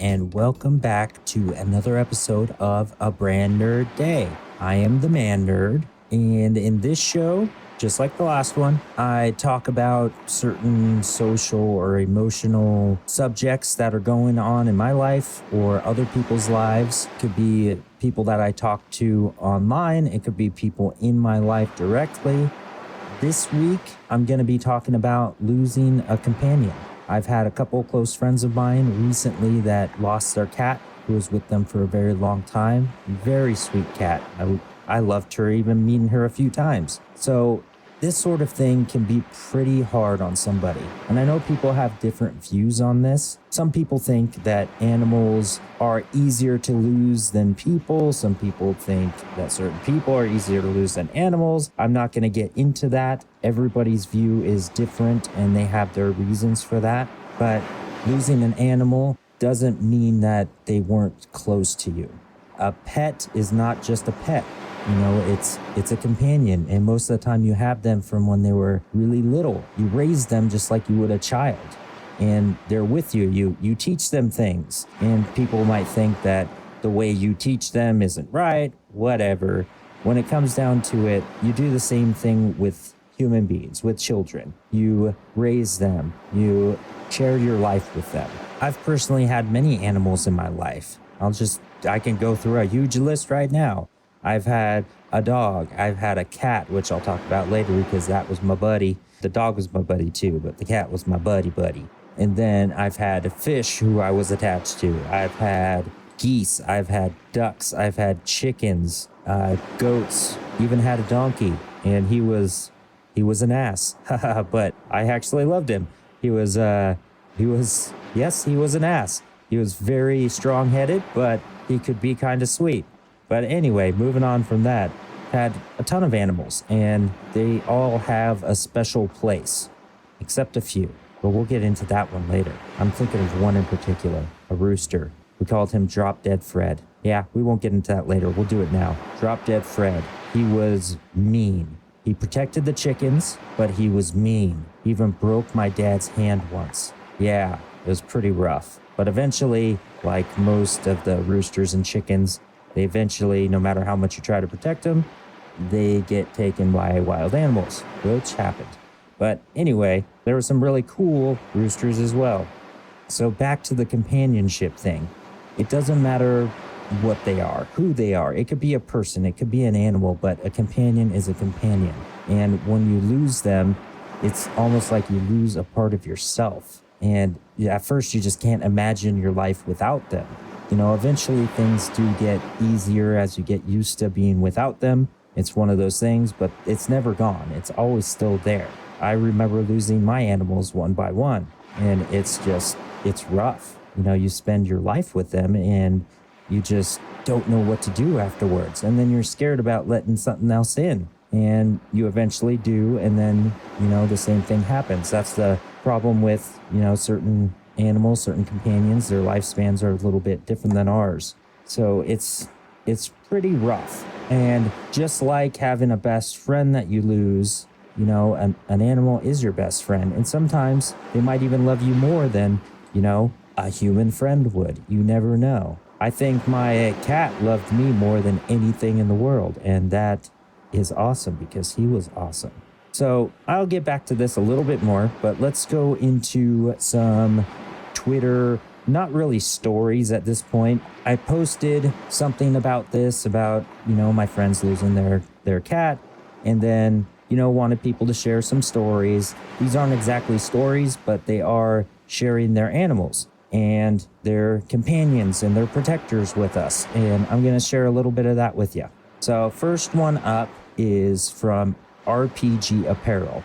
and welcome back to another episode of A Brand Nerd Day. I am the ManNerd, and in this show, just like the last one, I talk about certain social or emotional subjects that are going on in my life or other people's lives. It could be people that I talk to online. It could be people in my life directly. This week, I'm going to be talking about losing a companion. I've had a couple close friends of mine recently that lost their cat, who was with them for a very long time. Very sweet cat. I loved her, even meeting her a few times. So this sort of thing can be pretty hard on somebody. And I know people have different views on this. Some people think that animals are easier to lose than people. Some people think that certain people are easier to lose than animals. I'm not going to get into that. Everybody's view is different and they have their reasons for that. But losing an animal doesn't mean that they weren't close to you. A pet is not just a pet. You know, it's a companion, and most of the time you have them from when they were really little. You raise them just like you would a child, and they're with you. You teach them things, and people might think that the way you teach them isn't right, whatever. When it comes down to it, you do the same thing with human beings, with children. You raise them, you share your life with them. I've personally had many animals in my life. I can go through a huge list right now. I've had a dog. I've had a cat, which I'll talk about later because that was my buddy. The dog was my buddy too, but the cat was my buddy. And then I've had a fish who I was attached to. I've had geese. I've had ducks. I've had chickens, goats, even had a donkey. And he was an ass, but I actually loved him. He was an ass. He was very strong-headed, but he could be kind of sweet. But anyway, moving on from that, had a ton of animals, and they all have a special place, except a few. But we'll get into that one later. I'm thinking of one in particular, a rooster. We called him Drop Dead Fred. Yeah, we won't get into that later. We'll do it now. Drop Dead Fred. He was mean. He protected the chickens, but he was mean. He even broke my dad's hand once. Yeah, it was pretty rough. But eventually, like most of the roosters and chickens, they eventually, no matter how much you try to protect them, they get taken by wild animals, which happened. But anyway, there were some really cool roosters as well. So back to the companionship thing. It doesn't matter what they are, who they are. It could be a person, it could be an animal, but a companion is a companion. And when you lose them, it's almost like you lose a part of yourself. And at first, you just can't imagine your life without them. You know, eventually things do get easier as you get used to being without them. It's one of those things, but it's never gone. It's always still there. I remember losing my animals one by one, and it's rough. You know, you spend your life with them and you just don't know what to do afterwards. And then you're scared about letting something else in, and you eventually do. And then, you know, the same thing happens. That's the problem with, you know, certain animals, certain companions. Their lifespans are a little bit different than ours. So it's pretty rough. And just like having a best friend that you lose, you know, an animal is your best friend. And sometimes they might even love you more than, you know, a human friend would. You never know. I think my cat loved me more than anything in the world. And that is awesome because he was awesome. So I'll get back to this a little bit more, but let's go into some Twitter, not really stories at this point. I posted something about this, about, you know, my friends losing their cat, and then, you know, wanted people to share some stories. These aren't exactly stories, but they are sharing their animals and their companions and their protectors with us. And I'm going to share a little bit of that with you. So first one up is from RPG Apparel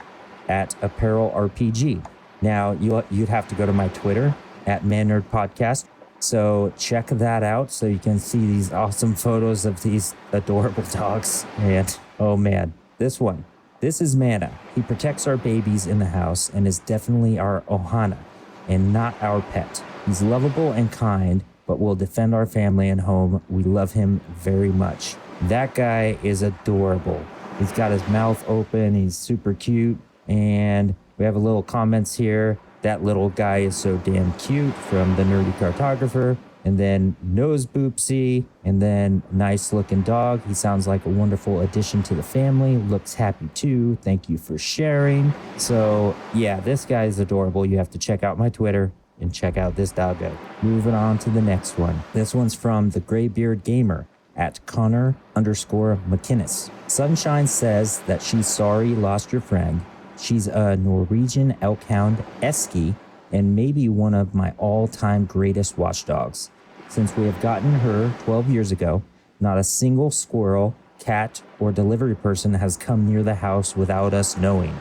at Apparel RPG. Now, you'd have to go to my Twitter at ManNerd Podcast. So check that out so you can see these awesome photos of these adorable dogs. And oh man, this one. This is Mana. He protects our babies in the house and is definitely our Ohana and not our pet. He's lovable and kind, but will defend our family and home. We love him very much. That guy is adorable. He's got his mouth open. He's super cute. And we have a little comments here. That little guy is so damn cute from the Nerdy Cartographer. and then nose boopsie, and then nice looking dog. He sounds like a wonderful addition to the family. Looks happy too. Thank you for sharing. So yeah, this guy is adorable. You have to check out my Twitter and check out this doggo. Moving on to the next one. This one's from the Graybeard Gamer at Connor_McInnes. Sunshine says that she's sorry you lost your friend. She's a Norwegian elkhound esky and maybe one of my all-time greatest watchdogs. Since we have gotten her 12 years ago, not a single squirrel, cat, or delivery person has come near the house without us knowing.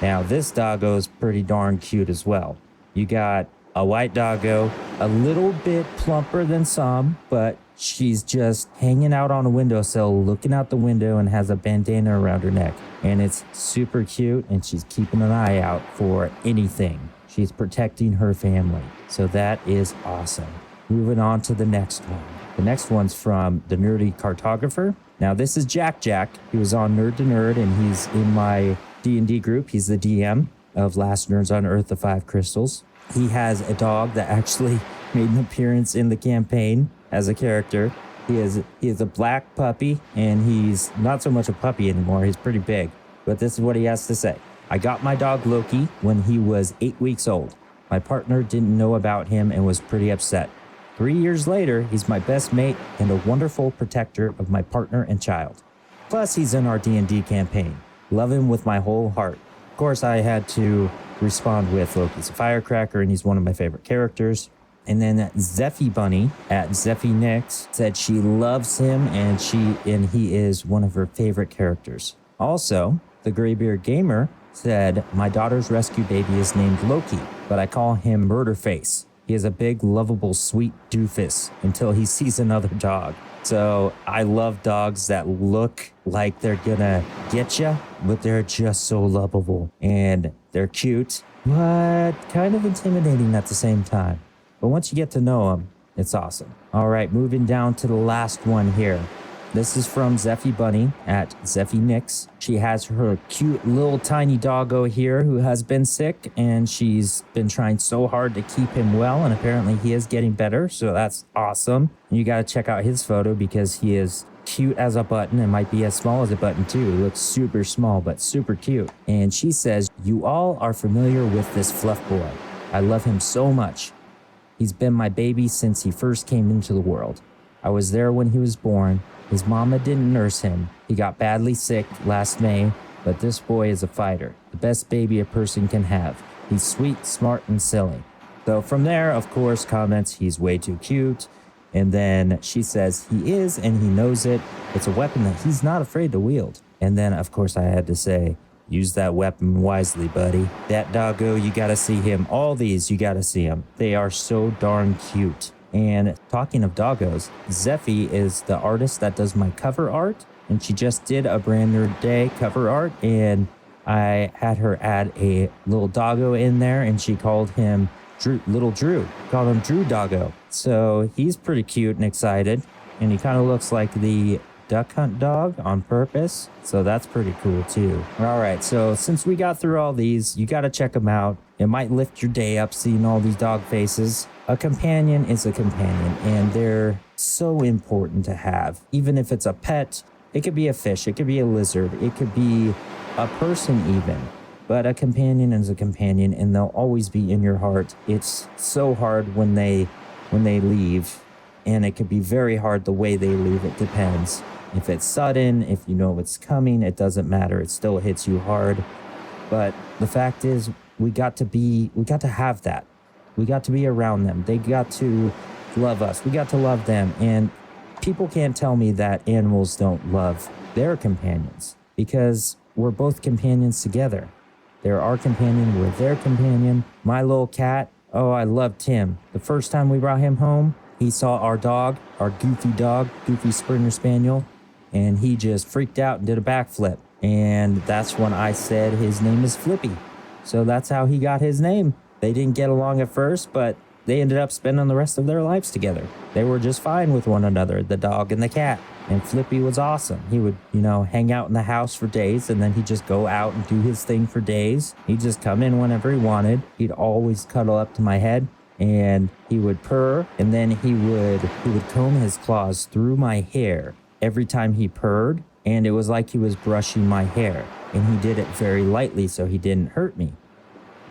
Now, this doggo is pretty darn cute as well. You got a white doggo, a little bit plumper than some, but she's just hanging out on a windowsill, looking out the window, and has a bandana around her neck. And it's super cute, and she's keeping an eye out for anything. She's protecting her family. So that is awesome. Moving on to the next one. The next one's from the Nerdy Cartographer. Now, this is Jack. He was on Nerd to Nerd, and he's in my D&D group. He's the DM of Last Nerds on Earth, the Five Crystals. He has a dog that actually made an appearance in the campaign as a character. He is a black puppy, and he's not so much a puppy anymore. He's pretty big. But this is what he has to say. I got my dog Loki when he was 8 weeks old. My partner didn't know about him and was pretty upset. 3 years later, he's my best mate and a wonderful protector of my partner and child. Plus, he's in our D&D campaign. Love him with my whole heart. Of course, I had to respond with Loki's a firecracker, and he's one of my favorite characters. And then Zeffy Bunny at Zeffy Nix said she loves him and he is one of her favorite characters. Also, the Graybeard Gamer said, my daughter's rescue baby is named Loki, but I call him Murderface. He is a big, lovable, sweet doofus until he sees another dog. So I love dogs that look like they're gonna get you, but they're just so lovable. And they're cute, but kind of intimidating at the same time. But once you get to know them, it's awesome. All right, moving down to the last one here. This is from Zeffy Bunny at Zeffy Nix. She has her cute little tiny doggo here who has been sick, and she's been trying so hard to keep him well, and apparently he is getting better, so that's awesome. And you got to check out his photo because he is cute as a button and might be as small as a button too. He looks super small, but super cute. And she says, you all are familiar with this fluff boy. I love him so much. He's been my baby since he first came into the world. I was there when he was born. His mama didn't nurse him. He got badly sick last May, but this boy is a fighter. The best baby a person can have. He's sweet, smart, and silly. So from there, of course, comments, he's way too cute. And then she says he is, and he knows it. It's a weapon that he's not afraid to wield. And then, of course, I had to say, use that weapon wisely, buddy. That doggo, you gotta see him. All these, you gotta see them. They are so darn cute. And talking of doggos, Zeffy is the artist that does my cover art, and she just did a Brand Nerd Day cover art, and I had her add a little doggo in there, and she called him Little Drew. Called him Drew Doggo. So he's pretty cute and excited, and he kind of looks like the duck hunt dog on purpose, so that's pretty cool too. All right, so since we got through all these, you got to check them out. It might lift your day up seeing all these dog faces. A companion is a companion, and they're so important to have. Even if it's a pet, it could be a fish, it could be a lizard, it could be a person even. But a companion is a companion, and they'll always be in your heart. It's so hard when they leave, and it could be very hard the way they leave. It depends. If it's sudden, if you know it's coming, it doesn't matter. It still hits you hard. But the fact is, we got to have that. We got to be around them. They got to love us. We got to love them. And people can't tell me that animals don't love their companions, because we're both companions together. They're our companion. We're their companion. My little cat, oh, I loved him. The first time we brought him home, he saw our dog, our goofy dog, Goofy Springer Spaniel, and he just freaked out and did a backflip. And that's when I said his name is Flippy. So that's how he got his name. They didn't get along at first, but they ended up spending the rest of their lives together. They were just fine with one another, the dog and the cat. And Flippy was awesome. He would, hang out in the house for days, and then he'd just go out and do his thing for days. He'd just come in whenever he wanted. He'd always cuddle up to my head. and he would purr, and then he would comb his claws through my hair every time he purred, and it was like he was brushing my hair, and he did it very lightly so he didn't hurt me.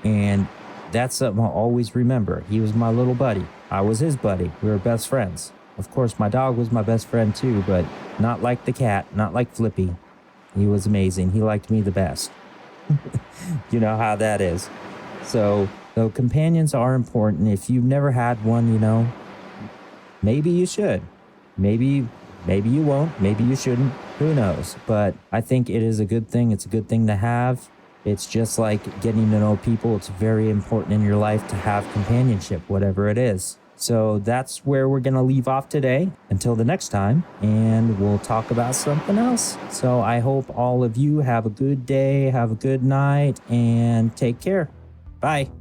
And that's something I'll always remember. He was my little buddy. I was his buddy. We were best friends. Of course, my dog was my best friend too, but not like the cat, not like Flippy. He was amazing. He liked me the best. You know how that is. So companions are important. If you've never had one, maybe you should. Maybe you won't. Maybe you shouldn't. Who knows? But I think it is a good thing. It's a good thing to have. It's just like getting to know people. It's very important in your life to have companionship, whatever it is. So that's where we're going to leave off today until the next time, and we'll talk about something else. So I hope all of you have a good day, have a good night, and take care. Bye.